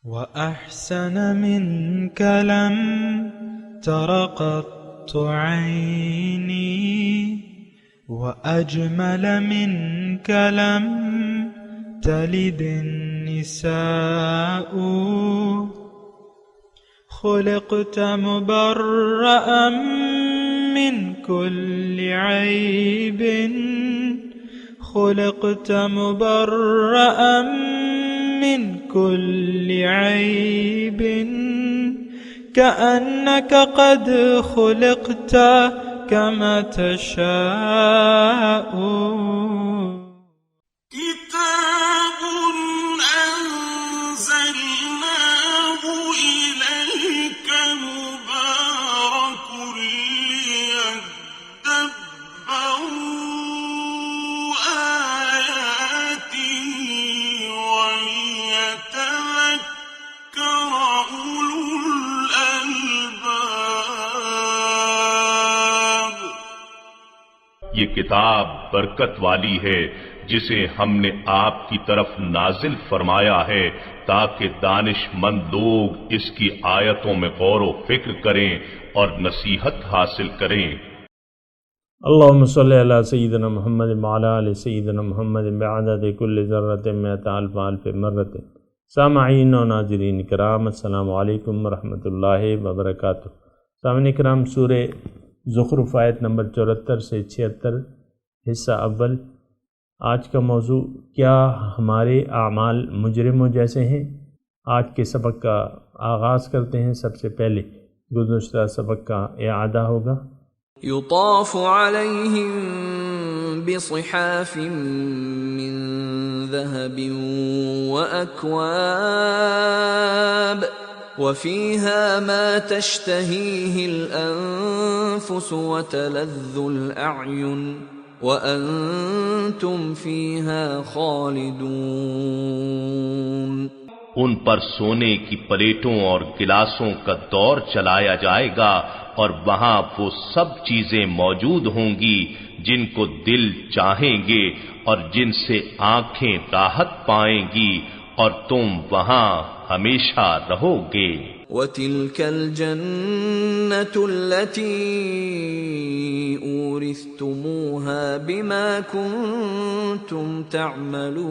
وأحسن منك لم تر قط عيني وأجمل منك لم تلد النساء خلقت مبرأ من كل عيب خلقت مبرأ من كل عيب كأنك قد خلقت كما تشاء كتاب أنزلناه إليك مبارك ليدبروا آياته وليتذكر أولو الألباب. یہ کتاب برکت والی ہے جسے ہم نے آپ کی طرف نازل فرمایا ہے تاکہ دانش مند لوگ اس کی آیتوں میں غور و فکر کریں اور نصیحت حاصل کریں. اللہم صلی علی سیدنا محمد وعلی آل سیدنا محمد بعدد کل ذرۃ مئۃ الف الف مرۃ. سامعین و ناظرین کرام، السلام علیکم ورحمۃ اللہ وبرکاتہ. سامعین کرام، سورہ زخرف آیت نمبر 74 سے 76 حصہ اول. آج کا موضوع، کیا ہمارے اعمال مجرموں جیسے ہیں؟ آج کے سبق کا آغاز کرتے ہیں. سب سے پہلے گزشتہ سبق کا اعادہ ہوگا. يطاف عليهم بصحاف من ذهب وأكواب وفيها ما تشتهيه الأنفس وتلذ الأعين وأنتم فيها خالدون. ان پر سونے کی پلیٹوں اور گلاسوں کا دور چلایا جائے گا اور وہاں وہ سب چیزیں موجود ہوں گی جن کو دل چاہیں گے اور جن سے آنکھیں راحت پائیں گی، اور تم وہاں ہمیشہ رہو گے. وَتِلْكَ الْجَنَّةُ الَّتِي أُورِثْتُمُوهَا بِمَا كُنْتُمْ تَعْمَلُونَ.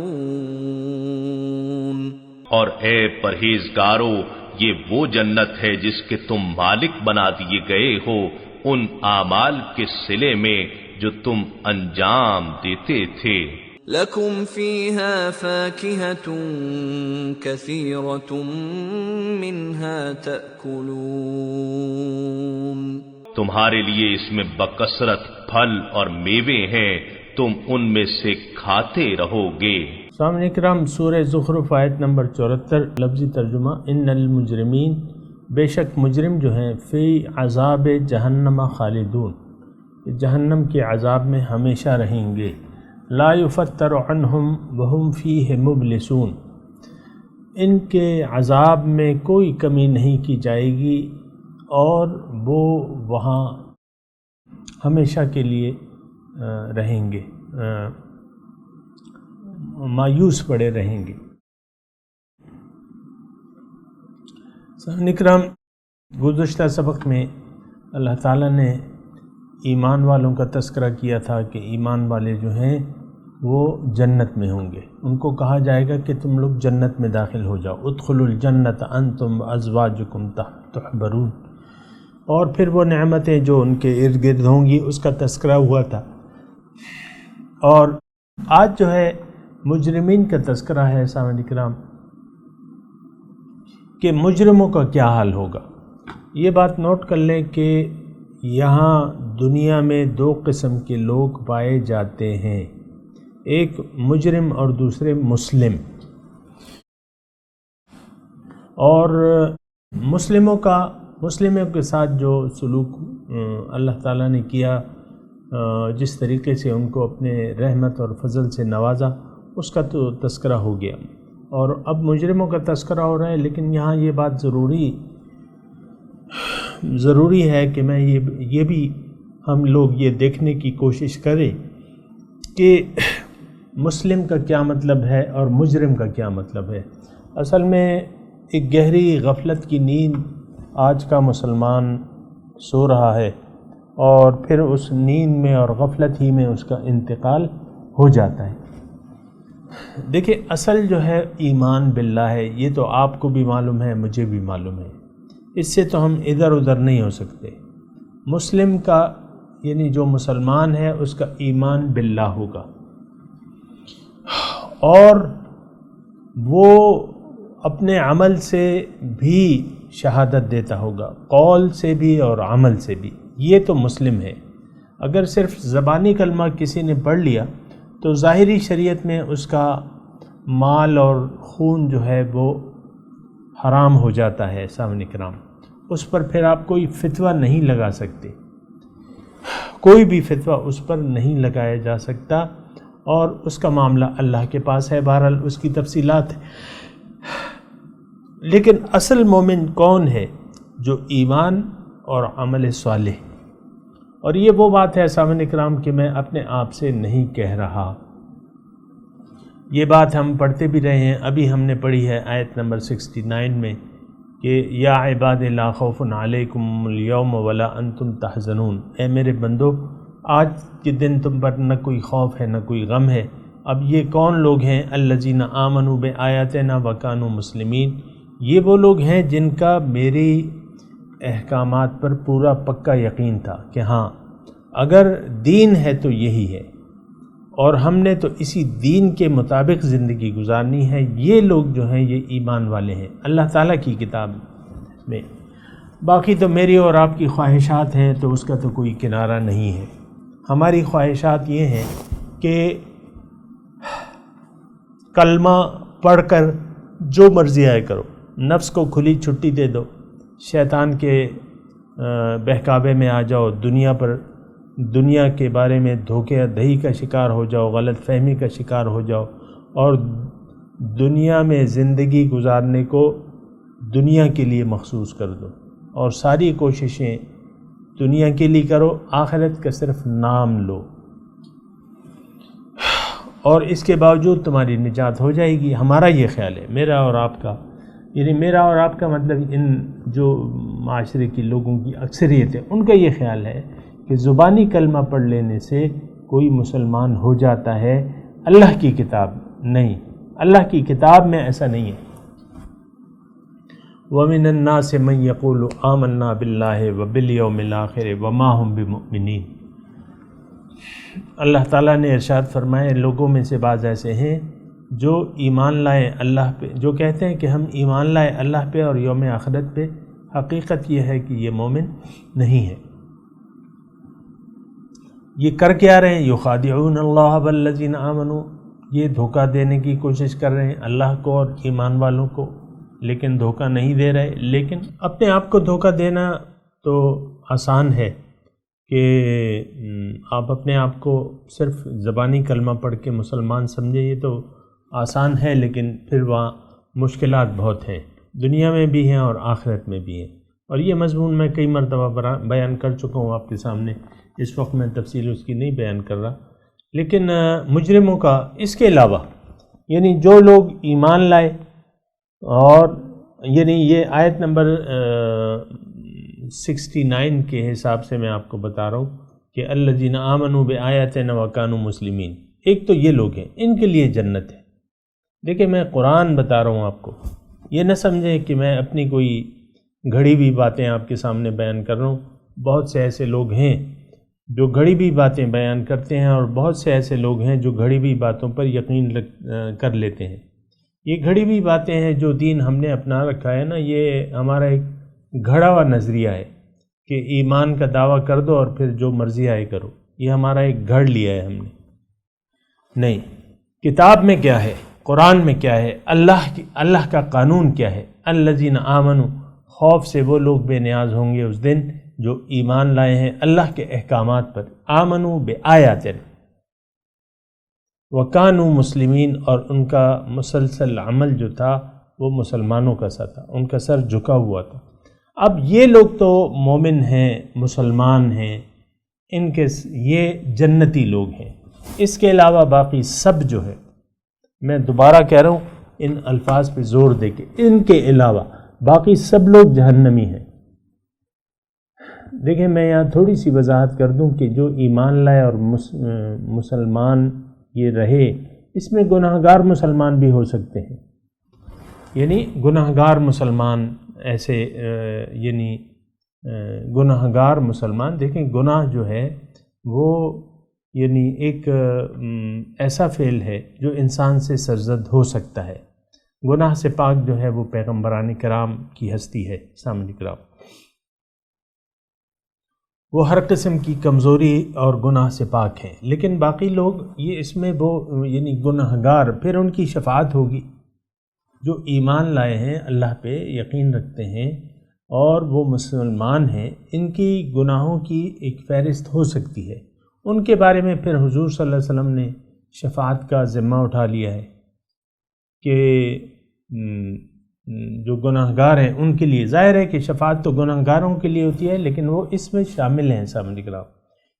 اور اے پرہیزگارو، یہ وہ جنت ہے جس کے تم مالک بنا دیے گئے ہو ان اعمال کے صلے میں جو تم انجام دیتے تھے. لَكُمْ فِيهَا فَاكِهَةٌ كَثِيرَةٌ مِّنْهَا تَأْكُلُونَ. تمہارے لیے اس میں بکثرت پھل اور میوے ہیں، تم ان میں سے کھاتے رہو گے. سامعین کرام، سورہ زخرف آیت نمبر 74 لفظی ترجمہ. ان المجرمین، بے شک مجرم جو ہیں، فی عذاب جہنم خالدون، جہنم کے عذاب میں ہمیشہ رہیں گے. لا یفتر عنہم وہم فیہ مبلسون، ان کے عذاب میں کوئی کمی نہیں کی جائے گی اور وہ وہاں ہمیشہ کے لیے رہیں گے، مایوس پڑے رہیں گے. سامعین کرام، گزشتہ سبق میں اللہ تعالیٰ نے ایمان والوں کا تذکرہ کیا تھا کہ ایمان والے جو ہیں وہ جنت میں ہوں گے. ان کو کہا جائے گا کہ تم لوگ جنت میں داخل ہو جاؤ. ادخلوا الجنت انتم ازواجکم تحبرون. اور پھر وہ نعمتیں جو ان کے ارد گرد ہوں گی اس کا تذکرہ ہوا تھا. اور آج جو ہے مجرمین کا تذکرہ ہے. سامعین کرام، کہ مجرموں کا کیا حال ہوگا. یہ بات نوٹ کر لیں کہ یہاں دنیا میں دو قسم کے لوگ پائے جاتے ہیں، ایک مجرم اور دوسرے مسلم. اور مسلموں کے ساتھ جو سلوک اللہ تعالیٰ نے کیا، جس طریقے سے ان کو اپنے رحمت اور فضل سے نوازا، اس کا تو تذکرہ ہو گیا. اور اب مجرموں کا تذکرہ ہو رہا ہے. لیکن یہاں یہ بات ضروری ہے کہ میں یہ بھی ہم لوگ یہ دیکھنے کی کوشش کریں کہ مسلم کا کیا مطلب ہے اور مجرم کا کیا مطلب ہے. اصل میں ایک گہری غفلت کی نیند آج کا مسلمان سو رہا ہے اور پھر اس نیند میں اور غفلت ہی میں اس کا انتقال ہو جاتا ہے۔ دیکھیں اصل جو ہے ایمان باللہ ہے، یہ تو آپ کو بھی معلوم ہے، مجھے بھی معلوم ہے، اس سے تو ہم ادھر ادھر نہیں ہو سکتے۔ مسلم کا یعنی جو مسلمان ہے اس کا ایمان باللہ ہوگا، اور وہ اپنے عمل سے بھی شہادت دیتا ہوگا، قول سے بھی اور عمل سے بھی، یہ تو مسلم ہے۔ اگر صرف زبانی کلمہ کسی نے پڑھ لیا تو ظاہری شریعت میں اس کا مال اور خون جو ہے وہ حرام ہو جاتا ہے۔ سامعین کرام، اس پر پھر آپ کوئی فتویٰ نہیں لگا سکتے، کوئی بھی فتویٰ اس پر نہیں لگایا جا سکتا، اور اس کا معاملہ اللہ کے پاس ہے، بہرحال اس کی تفصیلات ہیں۔ لیکن اصل مومن کون ہے؟ جو ایمان اور عمل صالح، اور یہ وہ بات ہے سامعین کرام کہ میں اپنے آپ سے نہیں کہہ رہا، یہ بات ہم پڑھتے بھی رہے ہیں، ابھی ہم نے پڑھی ہے آیت نمبر 69 میں کہ یا عباد لا خوف علیکم اليوم ولا انتم تحزنون، اے میرے بندو آج کے دن تم پر نہ کوئی خوف ہے نہ کوئی غم ہے۔ اب یہ کون لوگ ہیں؟ الذین آمنوا بآیاتنا وکانوا مسلمین، یہ وہ لوگ ہیں جن کا میری احکامات پر پورا پکا یقین تھا کہ ہاں اگر دین ہے تو یہی ہے، اور ہم نے تو اسی دین کے مطابق زندگی گزارنی ہے۔ یہ لوگ جو ہیں یہ ایمان والے ہیں اللہ تعالیٰ کی کتاب میں۔ باقی تو میری اور آپ کی خواہشات ہیں تو اس کا تو کوئی کنارہ نہیں ہے۔ ہماری خواہشات یہ ہیں کہ کلمہ پڑھ کر جو مرضی آئے کرو، نفس کو کھلی چھٹی دے دو، شیطان کے بہکاوے میں آ جاؤ، دنیا کے بارے میں دھوکے دہی کا شکار ہو جاؤ، غلط فہمی کا شکار ہو جاؤ، اور دنیا میں زندگی گزارنے کو دنیا کے لیے مخصوص کر دو، اور ساری کوششیں دنیا کے لیے کرو، آخرت کا صرف نام لو، اور اس کے باوجود تمہاری نجات ہو جائے گی۔ ہمارا یہ خیال ہے، میرا اور آپ کا، یعنی میرا اور آپ کا مطلب ان جو معاشرے کی لوگوں کی اکثریت ہے ان کا یہ خیال ہے کہ زبانی کلمہ پڑھ لینے سے کوئی مسلمان ہو جاتا ہے۔ اللہ کی کتاب نہیں، اللہ کی کتاب میں ایسا نہیں ہے۔ وَمِنَ النَّاسِ مَن يَقُولُ آمَنَّا بِاللَّهِ وَبِالْيَوْمِ الْآخِرِ وَمَا هُمْ بِمُؤْمِنِينَ۔ اللہ تعالیٰ نے ارشاد فرمائے لوگوں میں سے بعض ایسے ہیں جو ایمان لائے اللہ پہ، جو کہتے ہیں کہ ہم ایمان لائے اللہ پہ اور یوم آخرت پہ، حقیقت یہ ہے کہ یہ مومن نہیں ہے۔ یہ کر کے آ رہے ہیں، یخادعون اللہ والذین آمنوا، یہ دھوکہ دینے کی کوشش کر رہے ہیں اللہ کو اور ایمان والوں کو، لیکن دھوکہ نہیں دے رہے۔ لیکن اپنے آپ کو دھوکہ دینا تو آسان ہے کہ آپ اپنے آپ کو صرف زبانی کلمہ پڑھ کے مسلمان سمجھے، یہ تو آسان ہے، لیکن پھر وہاں مشکلات بہت ہیں، دنیا میں بھی ہیں اور آخرت میں بھی ہیں، اور یہ مضمون میں کئی مرتبہ بیان کر چکا ہوں آپ کے سامنے، اس وقت میں تفصیل اس کی نہیں بیان کر رہا۔ لیکن مجرموں کا اس کے علاوہ، یعنی جو لوگ ایمان لائے، اور یعنی یہ آیت نمبر 69 کے حساب سے میں آپ کو بتا رہا ہوں کہ الذین آمنوا بآیاتنا وکانوا مسلمین، ایک تو یہ لوگ ہیں، ان کے لیے جنت ہے۔ دیکھیں میں قرآن بتا رہا ہوں آپ کو، یہ نہ سمجھیں کہ میں اپنی کوئی گھڑی ہوئی باتیں آپ کے سامنے بیان کر رہا ہوں۔ بہت سے ایسے لوگ ہیں جو گھڑی ہوئی باتیں بیان کرتے ہیں، اور بہت سے ایسے لوگ ہیں جو گھڑی ہوئی باتوں پر یقین کر لیتے ہیں۔ یہ گھڑی ہوئی باتیں ہیں جو دین ہم نے اپنا رکھا ہے نا، یہ ہمارا ایک گھڑا ہوا نظریہ ہے کہ ایمان کا دعویٰ کر دو اور پھر جو مرضی آئے کرو، یہ ہمارا ایک گھڑ لیا ہے ہم نے۔ نہیں، کتاب میں کیا ہے، قرآن میں کیا ہے، اللہ کا قانون کیا ہے؟ الذین آمنوا، خوف سے وہ لوگ بے نیاز ہوں گے اس دن جو ایمان لائے ہیں اللہ کے احکامات پر، آمنوا بآیاتنا وکانوا مسلمین، اور ان کا مسلسل عمل جو تھا وہ مسلمانوں کا سا تھا، ان کا سر جھکا ہوا تھا۔ اب یہ لوگ تو مومن ہیں، مسلمان ہیں، ان کے یہ جنتی لوگ ہیں۔ اس کے علاوہ باقی سب جو ہے، میں دوبارہ کہہ رہا ہوں، ان الفاظ پہ زور دے کے، ان کے علاوہ باقی سب لوگ جہنمی ہیں۔ دیکھیں میں یہاں تھوڑی سی وضاحت کر دوں کہ جو ایمان لائے اور مسلمان یہ رہے، اس میں گناہ گار مسلمان بھی ہو سکتے ہیں، یعنی گناہ گار مسلمان ایسے یعنی گناہ گار مسلمان، دیکھیں گناہ جو ہے وہ یعنی ایک ایسا فعل ہے جو انسان سے سرزد ہو سکتا ہے۔ گناہ سے پاک جو ہے وہ پیغمبران کرام کی ہستی ہے، سامنے کرام، وہ ہر قسم کی کمزوری اور گناہ سے پاک ہیں، لیکن باقی لوگ یہ اس میں وہ یعنی گناہ گار، پھر ان کی شفاعت ہوگی۔ جو ایمان لائے ہیں، اللہ پہ یقین رکھتے ہیں اور وہ مسلمان ہیں، ان کی گناہوں کی ایک فہرست ہو سکتی ہے، ان کے بارے میں پھر حضور صلی اللہ علیہ وسلم نے شفاعت کا ذمہ اٹھا لیا ہے کہ جو گناہ گار ہیں ان کے لیے، ظاہر ہے کہ شفاعت تو گناہ گاروں کے لیے ہوتی ہے، لیکن وہ اس میں شامل ہیں سامنے کرام،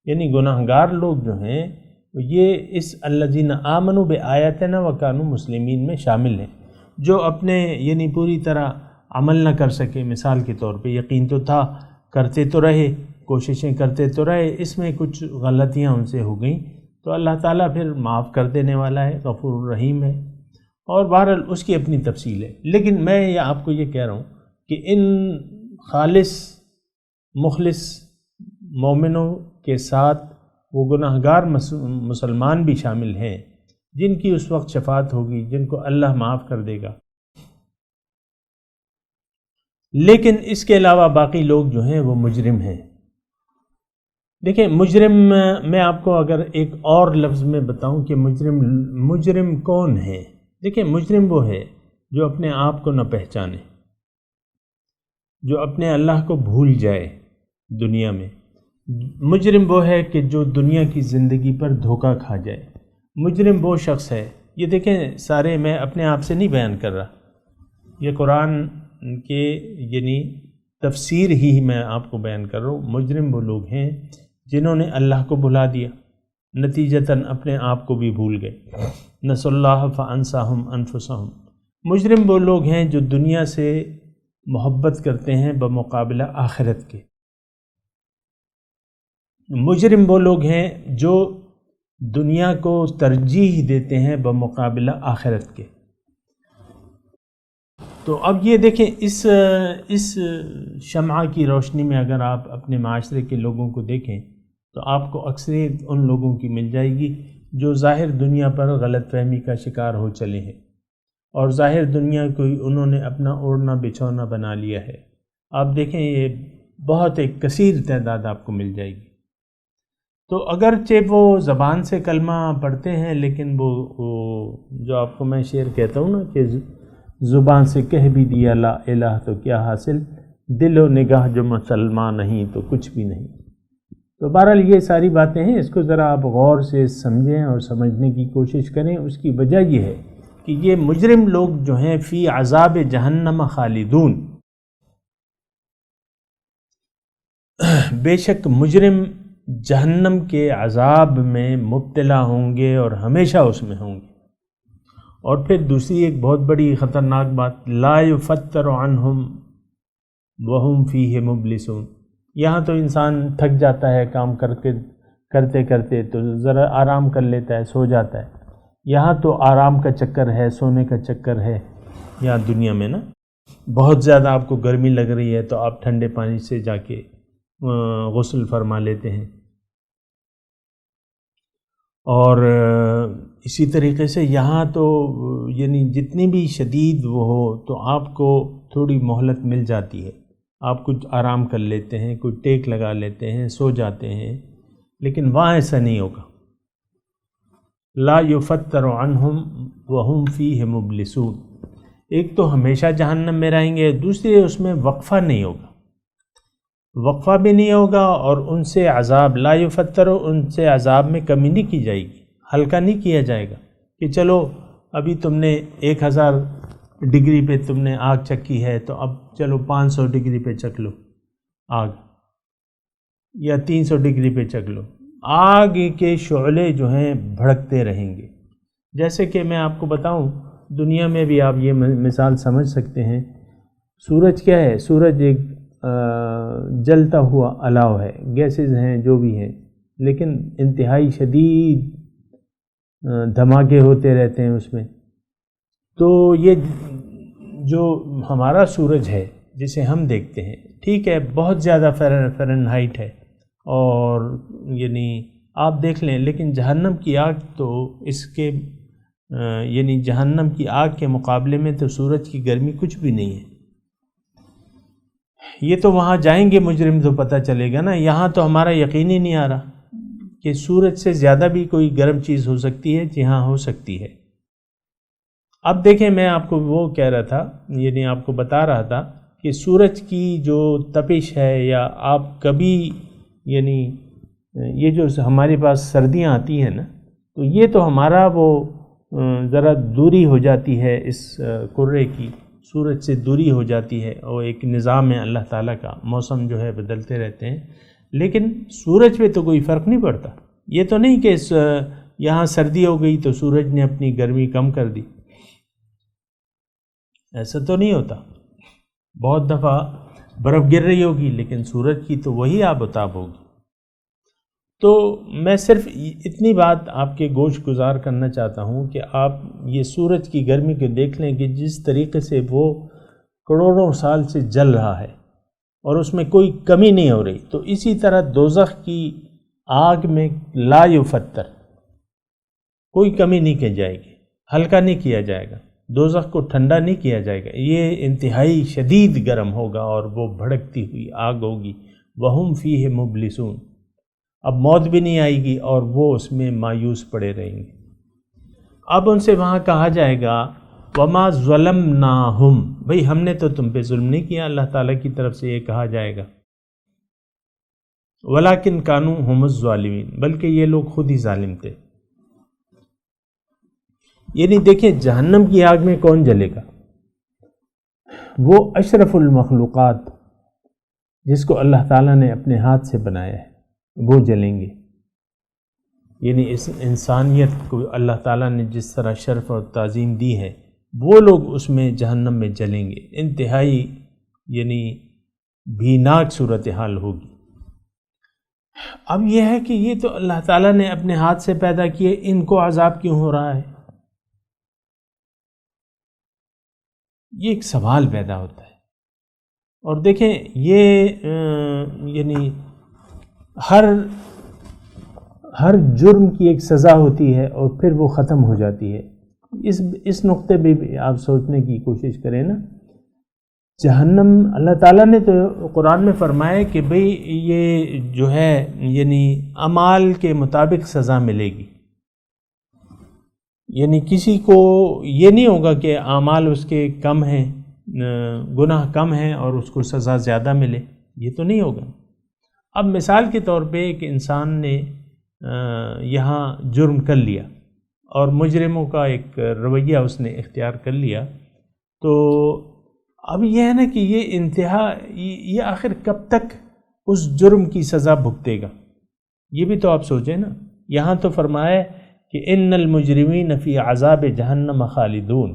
یعنی گناہ گار لوگ جو ہیں یہ اس الذین آمنوا بآیاتنا وکانوا مسلمین میں شامل ہیں، جو اپنے یعنی پوری طرح عمل نہ کر سکے، مثال کے طور پہ یقین تو تھا، کرتے تو رہے، کوششیں کرتے تو رہے، اس میں کچھ غلطیاں ان سے ہو گئیں تو اللہ تعالیٰ پھر معاف کر دینے والا ہے، غفور الرحیم ہے، اور بہرحال اس کی اپنی تفصیل ہے۔ لیکن میں یہ آپ کو یہ کہہ رہا ہوں کہ ان خالص مخلص مومنوں کے ساتھ وہ گناہ گار مسلمان بھی شامل ہیں، جن کی اس وقت شفاعت ہوگی، جن کو اللہ معاف کر دے گا۔ لیکن اس کے علاوہ باقی لوگ جو ہیں وہ مجرم ہیں۔ دیکھیں مجرم، میں آپ کو اگر ایک اور لفظ میں بتاؤں کہ مجرم کون ہے، دیکھیں مجرم وہ ہے جو اپنے آپ کو نہ پہچانے، جو اپنے اللہ کو بھول جائے دنیا میں۔ مجرم وہ ہے کہ جو دنیا کی زندگی پر دھوکہ کھا جائے۔ مجرم وہ شخص ہے، یہ دیکھیں سارے میں اپنے آپ سے نہیں بیان کر رہا، یہ قرآن کے یعنی تفسیر ہی میں آپ کو بیان کر رہا ہوں۔ مجرم وہ لوگ ہیں جنہوں نے اللہ کو بھلا دیا، نتیجتاً اپنے آپ کو بھی بھول گئے۔ نسوا اللہ فانساہم انفسہم۔ مجرم وہ لوگ ہیں جو دنیا سے محبت کرتے ہیں بمقابلہ آخرت کے۔ مجرم وہ لوگ ہیں جو دنیا کو ترجیح دیتے ہیں بمقابلہ آخرت کے۔ تو اب یہ دیکھیں اس شمع کی روشنی میں اگر آپ اپنے معاشرے کے لوگوں کو دیکھیں تو آپ کو اکثریت ان لوگوں کی مل جائے گی جو ظاہر دنیا پر غلط فہمی کا شکار ہو چلے ہیں، اور ظاہر دنیا کو انہوں نے اپنا اوڑھنا بچھونا بنا لیا ہے۔ آپ دیکھیں یہ بہت ایک کثیر تعداد آپ کو مل جائے گی۔ تو اگرچہ وہ زبان سے کلمہ پڑھتے ہیں، لیکن وہ جو آپ کو میں شعر کہتا ہوں نا کہ زبان سے کہہ بھی دیا لا الہ تو کیا حاصل، دل و نگاہ جو مسلمان نہیں تو کچھ بھی نہیں۔ تو بہرحال یہ ساری باتیں ہیں، اس کو ذرا آپ غور سے سمجھیں اور سمجھنے کی کوشش کریں۔ اس کی وجہ یہ ہے کہ یہ مجرم لوگ جو ہیں فی عذاب جہنم خالدون، بے شک مجرم جہنم کے عذاب میں مبتلا ہوں گے اور ہمیشہ اس میں ہوں گے۔ اور پھر دوسری ایک بہت بڑی خطرناک بات، لا یفتر عنہم وہم فیہ مبلسون۔ یہاں تو انسان تھک جاتا ہے کام کرتے کرتے تو ذرا آرام کر لیتا ہے، سو جاتا ہے۔ یہاں تو آرام کا چکر ہے، سونے کا چکر ہے یہاں دنیا میں نا۔ بہت زیادہ آپ کو گرمی لگ رہی ہے تو آپ ٹھنڈے پانی سے جا کے غسل فرما لیتے ہیں، اور اسی طریقے سے یہاں تو یعنی جتنی بھی شدید وہ ہو تو آپ کو تھوڑی مہلت مل جاتی ہے، آپ کچھ آرام کر لیتے ہیں، کوئی ٹیک لگا لیتے ہیں، سو جاتے ہیں۔ لیکن وہاں ایسا نہیں ہوگا، لا یفتر عنہم وہم فیہ مبلسون۔ ایک تو ہمیشہ جہنم میں رہیں گے، دوسری اس میں وقفہ نہیں ہوگا، وقفہ بھی نہیں ہوگا، اور ان سے عذاب لا یفتر، ان سے عذاب میں کمی نہیں کی جائے گی، ہلکا نہیں کیا جائے گا کہ چلو ابھی تم نے 1000 ڈگری پہ تم نے آگ چکی ہے تو اب چلو 500 ڈگری پہ چک لو آگ، یا 300 ڈگری پہ چک لو۔ آگ کے شعلے جو ہیں بھڑکتے رہیں گے۔ جیسے کہ میں آپ کو بتاؤں دنیا میں بھی آپ یہ مثال سمجھ سکتے ہیں، سورج کیا ہے؟ سورج ایک جلتا ہوا الاؤ ہے، گیسز ہیں جو بھی ہیں، لیکن انتہائی شدید دھماکے ہوتے رہتے ہیں اس میں۔ تو یہ جو ہمارا سورج ہے جسے ہم دیکھتے ہیں، ٹھیک ہے بہت زیادہ فرن ہائٹ ہے، اور یعنی آپ دیکھ لیں، لیکن جہنم کی آگ تو اس کے یعنی جہنم کی آگ کے مقابلے میں تو سورج کی گرمی کچھ بھی نہیں ہے۔ یہ تو وہاں جائیں گے مجرم تو پتہ چلے گا نا، یہاں تو ہمارا یقین ہی نہیں آ رہا کہ سورج سے زیادہ بھی کوئی گرم چیز ہو سکتی ہے۔ جی ہاں، ہو سکتی ہے۔ اب دیکھیں، میں آپ کو وہ کہہ رہا تھا، یعنی آپ کو بتا رہا تھا کہ سورج کی جو تپش ہے، یا آپ کبھی یعنی یہ جو ہمارے پاس سردیاں آتی ہیں نا، تو یہ تو ہمارا وہ ذرا دوری ہو جاتی ہے اس کرے کی، سورج سے دوری ہو جاتی ہے، اور ایک نظام ہے اللہ تعالیٰ کا، موسم جو ہے بدلتے رہتے ہیں، لیکن سورج پہ تو کوئی فرق نہیں پڑتا۔ یہ تو نہیں کہ یہاں سردی ہو گئی تو سورج نے اپنی گرمی کم کر دی، ایسا تو نہیں ہوتا۔ بہت دفعہ برف گر رہی ہوگی لیکن سورج کی تو وہی آب و تاب ہوگی۔ تو میں صرف اتنی بات آپ کے گوش گزار کرنا چاہتا ہوں کہ آپ یہ سورج کی گرمی کو دیکھ لیں کہ جس طریقے سے وہ کروڑوں سال سے جل رہا ہے اور اس میں کوئی کمی نہیں ہو رہی، تو اسی طرح دوزخ کی آگ میں لا یفتر، کوئی کمی نہیں کی جائے گی، ہلکا نہیں کیا جائے گا، دوزخ کو ٹھنڈا نہیں کیا جائے گا، یہ انتہائی شدید گرم ہوگا اور وہ بھڑکتی ہوئی آگ ہوگی۔ وہم فیہ مبلسون، اب موت بھی نہیں آئے گی اور وہ اس میں مایوس پڑے رہیں گے۔ اب ان سے وہاں کہا جائے گا وما ظلمناہم، بھئی ہم نے تو تم پہ ظلم نہیں کیا، اللہ تعالیٰ کی طرف سے یہ کہا جائے گا، ولیکن کانوا ہم الظالمین، بلکہ یہ لوگ خود ہی ظالم تھے۔ یعنی دیکھیں، جہنم کی آگ میں کون جلے گا؟ وہ اشرف المخلوقات جس کو اللہ تعالیٰ نے اپنے ہاتھ سے بنایا ہے، وہ جلیں گے۔ یعنی اس انسانیت کو اللہ تعالیٰ نے جس طرح شرف اور تعظیم دی ہے، وہ لوگ اس میں جہنم میں جلیں گے۔ انتہائی یعنی بھیناک صورتحال ہوگی۔ اب یہ ہے کہ یہ تو اللہ تعالیٰ نے اپنے ہاتھ سے پیدا کیے، ان کو عذاب کیوں ہو رہا ہے؟ یہ ایک سوال پیدا ہوتا ہے۔ اور دیکھیں، یہ یعنی ہر جرم کی ایک سزا ہوتی ہے اور پھر وہ ختم ہو جاتی ہے۔ اس نقطے پہ بھی آپ سوچنے کی کوشش کریں نا، جہنم اللہ تعالیٰ نے تو قرآن میں فرمایا کہ بھئی یہ جو ہے یعنی اعمال کے مطابق سزا ملے گی، یعنی کسی کو یہ نہیں ہوگا کہ اعمال اس کے کم ہیں، گناہ کم ہیں اور اس کو سزا زیادہ ملے، یہ تو نہیں ہوگا۔ اب مثال کے طور پہ ایک انسان نے یہاں جرم کر لیا اور مجرموں کا ایک رویہ اس نے اختیار کر لیا، تو اب یہ ہے نا کہ یہ انتہا، یہ آخر کب تک اس جرم کی سزا بھگتے گا؟ یہ بھی تو آپ سوچیں نا۔ یہاں تو فرمایا کہ ان المجرمین فی عذاب جہنم خالدون،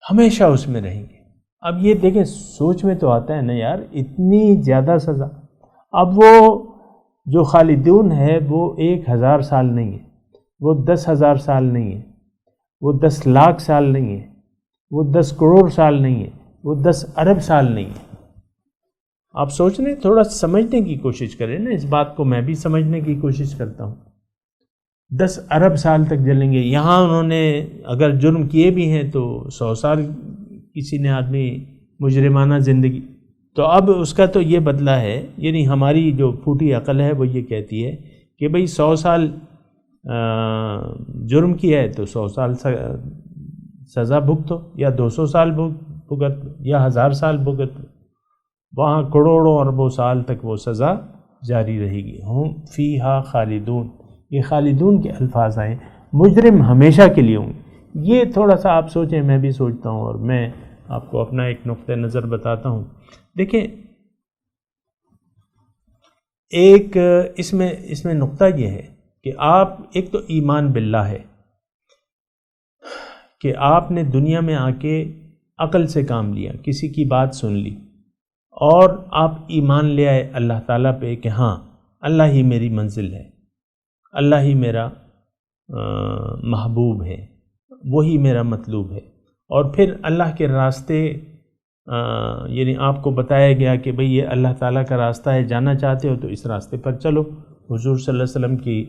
ہمیشہ اس میں رہیں گے۔ اب یہ دیکھیں، سوچ میں تو آتا ہے نا یار، اتنی زیادہ سزا۔ اب وہ جو خالدون ہے وہ 1000 سال نہیں ہے، وہ 10,000 سال نہیں ہے، وہ 10 لاکھ سال نہیں ہے، وہ 10 کروڑ سال نہیں ہے، وہ 10 ارب سال نہیں ہے۔ آپ سوچنے، تھوڑا سمجھنے کی کوشش کریں نا اس بات کو، میں بھی سمجھنے کی کوشش کرتا ہوں۔ 10 ارب سال تک جلیں گے۔ یہاں انہوں نے اگر جرم کیے بھی ہیں تو 100 سال کسی نے آدمی مجرمانہ زندگی، تو اب اس کا تو یہ بدلہ ہے، یعنی ہماری جو پھوٹی عقل ہے وہ یہ کہتی ہے کہ بھئی 100 سال جرم کیا ہے تو 100 سال سزا بھگتو، یا 200 سال بھگت، یا 1000 سال بھگت، وہاں کروڑوں اربوں سال تک وہ سزا جاری رہے گی۔ ہم فیہا خالدون، یہ خالدون کے الفاظ آئے، مجرم ہمیشہ کے لیے ہوں گے۔ یہ تھوڑا سا آپ سوچیں، میں بھی سوچتا ہوں، اور میں آپ کو اپنا ایک نقطہ نظر بتاتا ہوں۔ دیکھیں، ایک اس میں نقطہ یہ ہے کہ آپ ایک تو ایمان باللہ ہے کہ آپ نے دنیا میں آ کے عقل سے کام لیا، کسی کی بات سن لی اور آپ ایمان لے آئے اللہ تعالیٰ پہ کہ ہاں اللہ ہی میری منزل ہے، اللہ ہی میرا محبوب ہے، وہی میرا مطلوب ہے، اور پھر اللہ کے راستے یعنی آپ کو بتایا گیا کہ بھئی یہ اللہ تعالیٰ کا راستہ ہے، جانا چاہتے ہو تو اس راستے پر چلو، حضور صلی اللہ علیہ وسلم کی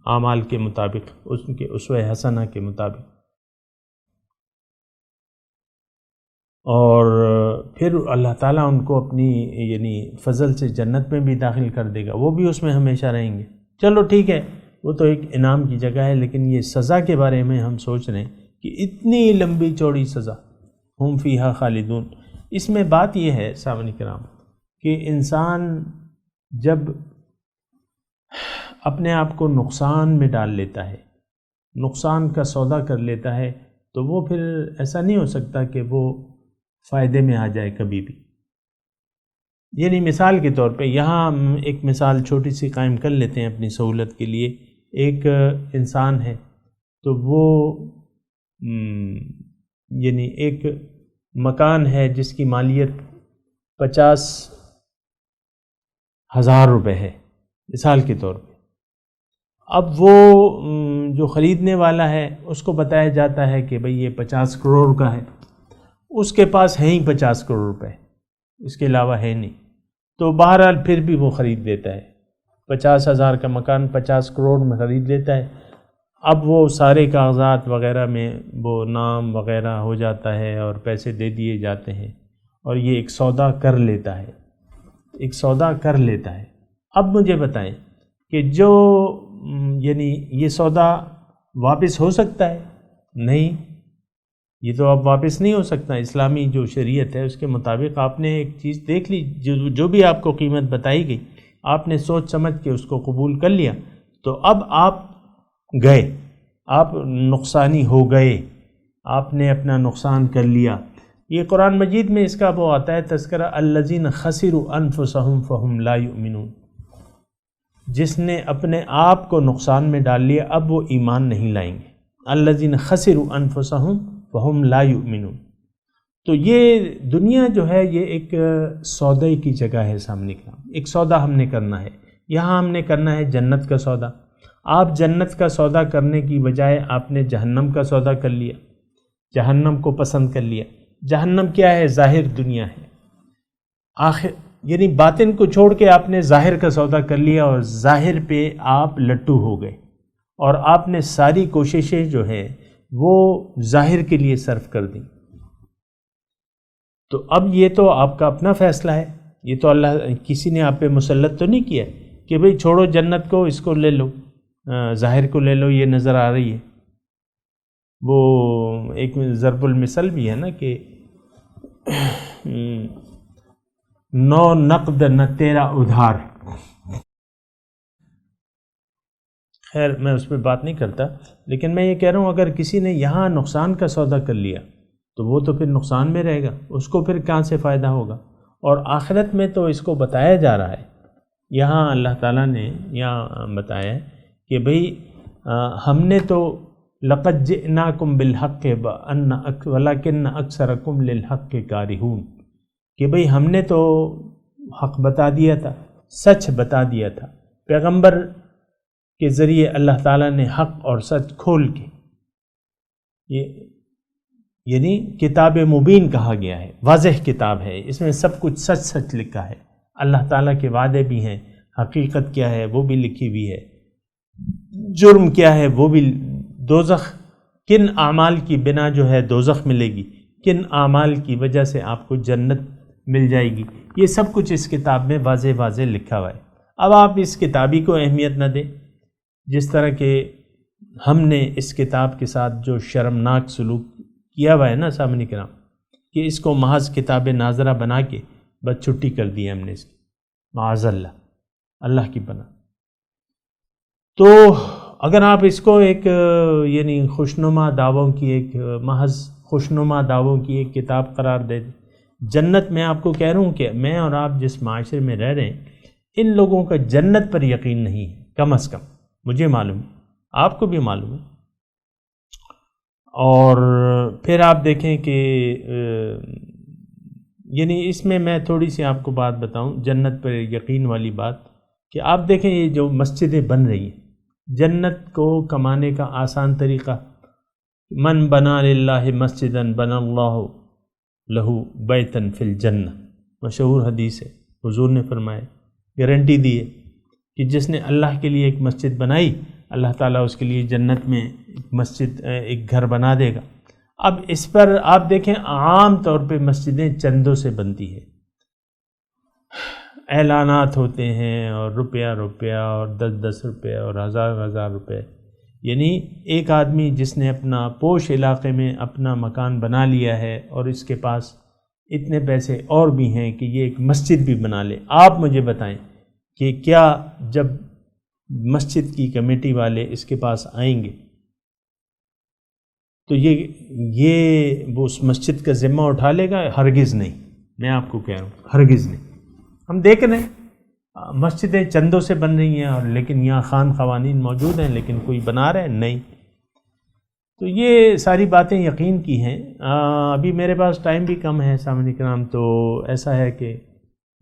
اعمال کے مطابق، اس کے اسوہ حسنہ کے مطابق، اور پھر اللہ تعالیٰ ان کو اپنی یعنی فضل سے جنت میں بھی داخل کر دے گا، وہ بھی اس میں ہمیشہ رہیں گے۔ چلو ٹھیک ہے، وہ تو ایک انعام کی جگہ ہے، لیکن یہ سزا کے بارے میں ہم سوچ رہے ہیں کہ اتنی لمبی چوڑی سزا، ہم فیہا خالدون۔ اس میں بات یہ ہے سامعین کرام کہ انسان جب اپنے آپ کو نقصان میں ڈال لیتا ہے، نقصان کا سودا کر لیتا ہے، تو وہ پھر ایسا نہیں ہو سکتا کہ وہ فائدے میں آ جائے کبھی بھی۔ یعنی مثال کے طور پہ یہاں ہم ایک مثال چھوٹی سی قائم کر لیتے ہیں اپنی سہولت کے لیے۔ ایک انسان ہے تو وہ یعنی ایک مکان ہے جس کی مالیت 50,000 روپے ہے مثال کے طور پہ۔ اب وہ جو خریدنے والا ہے اس کو بتایا جاتا ہے کہ بھئی یہ 50 کروڑ کا ہے، اس کے پاس ہے ہی 50 کروڑ روپے، اس کے علاوہ ہے نہیں، تو بہرحال پھر بھی وہ خرید لیتا ہے۔ 50,000 کا مکان 50 کروڑ میں خرید لیتا ہے۔ اب وہ سارے کاغذات وغیرہ میں وہ نام وغیرہ ہو جاتا ہے اور پیسے دے دیے جاتے ہیں، اور یہ ایک سودا کر لیتا ہے، ایک سودا کر لیتا ہے۔ اب مجھے بتائیں کہ جو یعنی یہ سودا واپس ہو سکتا ہے؟ نہیں، یہ تو اب واپس نہیں ہو سکتا۔ اسلامی جو شریعت ہے اس کے مطابق آپ نے ایک چیز دیکھ لی، جو بھی آپ کو قیمت بتائی گئی آپ نے سوچ سمجھ کے اس کو قبول کر لیا، تو اب آپ گئے، آپ نقصانی ہو گئے، آپ نے اپنا نقصان کر لیا۔ یہ قرآن مجید میں اس کا وہ آتا ہے تذکرہ، الذین خسروا انفسهم فهم لا یؤمنون، جس نے اپنے آپ کو نقصان میں ڈال لیا اب وہ ایمان نہیں لائیں گے۔ الذین خسروا انفسهم فهم لا یؤمنون۔ تو یہ دنیا جو ہے یہ ایک سودے کی جگہ ہے سامنے کا، ایک سودا ہم نے کرنا ہے۔ یہاں ہم نے کرنا ہے جنت کا سودا۔ آپ جنت کا سودا کرنے کی بجائے آپ نے جہنم کا سودا کر لیا، جہنم کو پسند کر لیا۔ جہنم کیا ہے؟ ظاہر دنیا ہے، آخر یعنی باطن کو چھوڑ کے آپ نے ظاہر کا سودا کر لیا، اور ظاہر پہ آپ لٹو ہو گئے، اور آپ نے ساری کوششیں جو ہے وہ ظاہر کے لیے صرف کر دیں۔ تو اب یہ تو آپ کا اپنا فیصلہ ہے، یہ تو اللہ کسی نے آپ پہ مسلط تو نہیں کیا کہ بھئی چھوڑو جنت کو، اس کو لے لو، ظاہر کو لے لو، یہ نظر آ رہی ہے۔ وہ ایک ضرب المثل بھی ہے نا کہ نو نقد نہ تیرا ادھار۔ خیر میں اس پہ بات نہیں کرتا، لیکن میں یہ کہہ رہا ہوں اگر کسی نے یہاں نقصان کا سودا کر لیا تو وہ تو پھر نقصان میں رہے گا، اس کو پھر کہاں سے فائدہ ہوگا؟ اور آخرت میں تو اس کو بتایا جا رہا ہے، یہاں اللہ تعالیٰ نے یہاں بتایا ہے کہ بھئی ہم نے تو لقد جئناکم بالحق ولکن اکثرکم للحق کارہون، کہ بھئی ہم نے تو حق بتا دیا تھا، سچ بتا دیا تھا، پیغمبر کے ذریعے اللہ تعالیٰ نے حق اور سچ کھول کے، یہ یعنی کتاب مبین کہا گیا ہے، واضح کتاب ہے، اس میں سب کچھ سچ سچ لکھا ہے، اللہ تعالیٰ کے وعدے بھی ہیں، حقیقت کیا ہے وہ بھی لکھی ہوئی ہے، جرم کیا ہے وہ بھی، دوزخ کن اعمال کی بنا جو ہے دوزخ ملے گی، کن اعمال کی وجہ سے آپ کو جنت مل جائے گی، یہ سب کچھ اس کتاب میں واضح واضح لکھا ہوا ہے۔ اب آپ اس کتابی کو اہمیت نہ دیں، جس طرح کہ ہم نے اس کتاب کے ساتھ جو شرمناک سلوک کیا ہوا ہے نا سامنے کرام، کہ اس کو محض کتاب ناظرہ بنا کے بس چھٹی کر دی ہے ہم نے اس کی، معاذ اللہ، اللہ کی پناہ۔ تو اگر آپ اس کو ایک یعنی خوشنما دعووں کی ایک محض خوشنما دعووں کی ایک کتاب قرار دے دیں، جنت میں آپ کو کہہ رہا ہوں کہ میں اور آپ جس معاشرے میں رہ رہے ہیں ان لوگوں کا جنت پر یقین نہیں ہے، کم از کم مجھے معلوم ہے، آپ کو بھی معلوم ہے۔ اور پھر آپ دیکھیں کہ یعنی اس میں تھوڑی سی آپ کو بات بتاؤں جنت پر یقین والی بات، کہ آپ دیکھیں یہ جو مسجدیں بن رہی ہیں، جنت کو کمانے کا آسان طریقہ، من بنا للہ مسجدا بنا اللہ لہو بیتن فی الجنہ، مشہور حدیث ہے، حضور نے فرمایا، گارنٹی دی ہے کہ جس نے اللہ کے لیے ایک مسجد بنائی، اللہ تعالیٰ اس کے لیے جنت میں ایک مسجد، ایک گھر بنا دے گا۔ اب اس پر آپ دیکھیں عام طور پہ مسجدیں چندوں سے بنتی ہیں، اعلانات ہوتے ہیں اور روپیہ اور 10 روپے اور ہزار روپے، یعنی ایک آدمی جس نے اپنا پوش علاقے میں اپنا مکان بنا لیا ہے اور اس کے پاس اتنے پیسے اور بھی ہیں کہ یہ ایک مسجد بھی بنا لے، آپ مجھے بتائیں کہ کیا جب مسجد کی کمیٹی والے اس کے پاس آئیں گے تو یہ وہ اس مسجد کا ذمہ اٹھا لے گا؟ ہرگز نہیں، میں آپ کو کہہ رہا ہوں ہرگز نہیں۔ ہم دیکھ رہے ہیں مسجدیں چندوں سے بن رہی ہیں، اور لیکن یہاں خان قوانین موجود ہیں، لیکن کوئی بنا رہے ہیں نہیں۔ تو یہ ساری باتیں یقین کی ہیں۔ ابھی میرے پاس ٹائم بھی کم ہے سامعین کرام، تو ایسا ہے کہ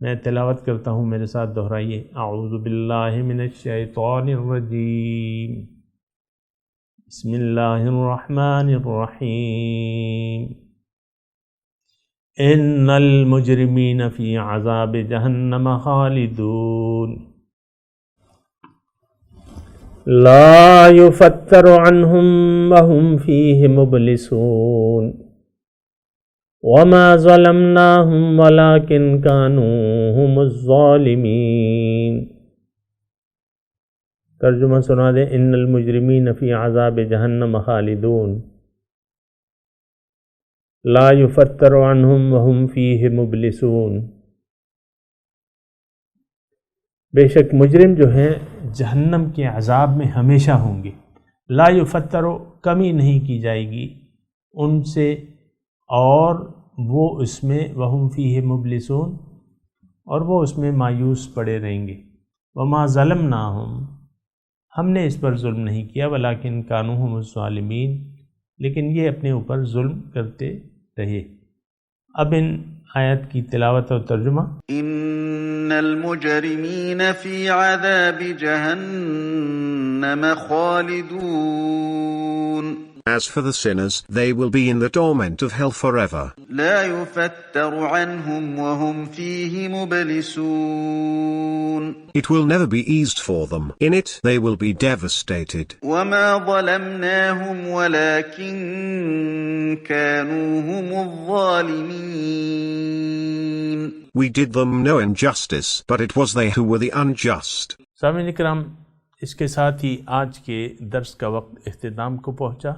میں تلاوت کرتا ہوں، میرے ساتھ دہرائیے، اعوذ باللہ من الشیطان الرجیم، بسم اللہ الرحمن الرحیم، ان المجرمین فی عذاب جہنم خالدون لا یفتر عنہم وہم فیہ مبلسون وما ظلمناہم ولکن کانوا ہم الظالمین۔ ترجمہ سنا دیں، ان المجرمین فی عذاب جہنم خالدون لا یفتر عنہم وہم فیہ مبلسون۔ بے شک مجرم جو ہیں جہنم کے عذاب میں ہمیشہ ہوں گے، لا یفتر، کمی نہیں کی جائے گی ان سے، اور وہ اس میں وہم فیہ مبلسون، اور وہ اس میں مایوس پڑے رہیں گے۔ وما ظلمناہم، ہم نے اس پر ظلم نہیں کیا، ولیکن کانوا ہم الظالمین، لیکن یہ اپنے اوپر ظلم کرتے رہے۔ اب ان آیت کی تلاوت اور ترجمہ۔ ان المجرمین فی عذاب جہنم خالدون As for the sinners, they will be in the torment of hell forever. لا يفتر عنهم وهم فيه مبلسون It will never be eased for them. In it, they will be devastated. وما ظلمناهم ولكن كانوا هم الظالمين We did them no injustice, but it was they who were the unjust. سامعین کرام، اس کے ساتھ ہی آج کے درس کا وقت اختتام کو پہنچا۔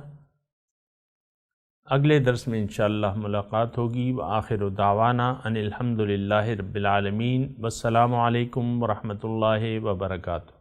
اگلے درس میں انشاءاللہ ملاقات ہوگی۔ وآخر دعوانا ان الحمدللہ رب العالمین، والسلام علیکم ورحمۃ اللہ وبرکاتہ۔